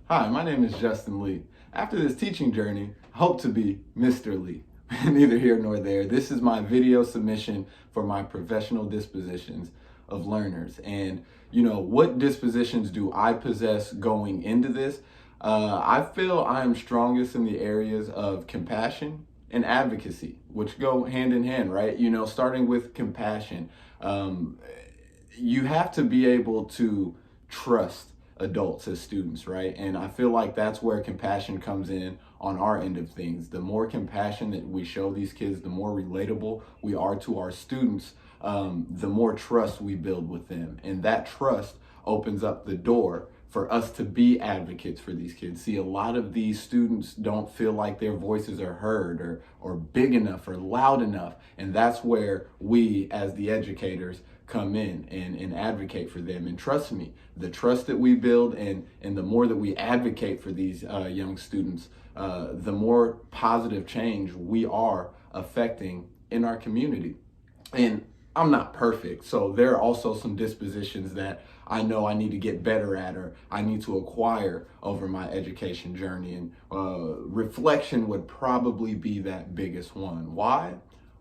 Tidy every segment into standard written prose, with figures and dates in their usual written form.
Hi, my name is Justin Lee. After this teaching journey, I hope to be Mr. Lee. Neither here nor there. This is my video submission for my professional dispositions of learners. And, what dispositions do I possess going into this? I feel I am strongest in the areas of compassion and advocacy, which go hand in hand, right? Starting with compassion, you have to be able to trust adults as students, right? And I feel like that's where compassion comes in on our end of things. The more compassion that we show these kids, the more relatable we are to our students, the more trust we build with them. And that trust opens up the door for us to be advocates for these kids. See, a lot of these students don't feel like their voices are heard or big enough or loud enough. And that's where we, as the educators, come in and advocate for them. And trust me, the trust that we build and the more that we advocate for these young students, the more positive change we are affecting in our community. And I'm not perfect, so there are also some dispositions that I know I need to get better at or I need to acquire over my education journey. And reflection would probably be that biggest one. Why?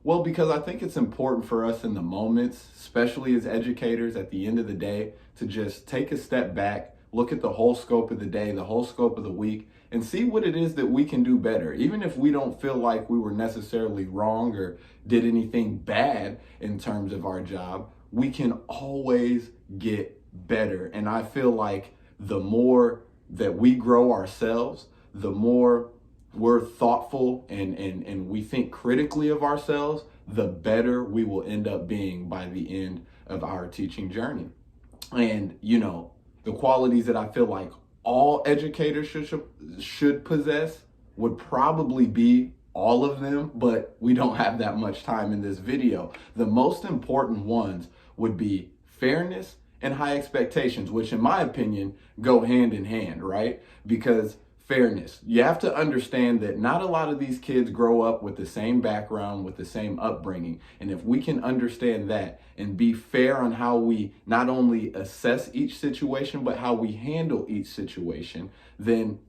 Well, because I think it's important for us in the moments, especially as educators at the end of the day, to just take a step back, look at the whole scope of the day, the whole scope of the week, and see what it is that we can do better. Even if we don't feel like we were necessarily wrong or did anything bad in terms of our job, we can always get better. And I feel like the more that we grow ourselves, the more we're thoughtful and we think critically of ourselves, the better we will end up being by the end of our teaching journey. And, the qualities that I feel like all educators should possess would probably be all of them, but we don't have that much time in this video. The most important ones would be fairness and high expectations, which in my opinion go hand in hand, right? Because fairness, you have to understand that not a lot of these kids grow up with the same background, with the same upbringing. And if we can understand that and be fair on how we not only assess each situation, but how we handle each situation, then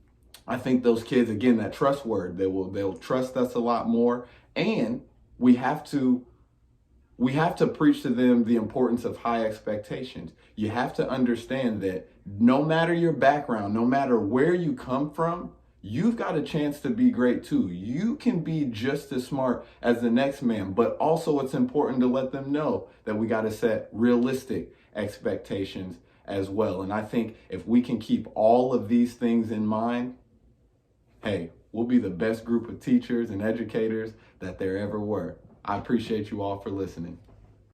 I think those kids, again, that trust word, they'll trust us a lot more. And we have to preach to them the importance of high expectations. You have to understand that no matter your background, no matter where you come from, you've got a chance to be great too. You can be just as smart as the next man, but also it's important to let them know that we got to set realistic expectations as well. And I think if we can keep all of these things in mind, hey, we'll be the best group of teachers and educators that there ever were. I appreciate you all for listening.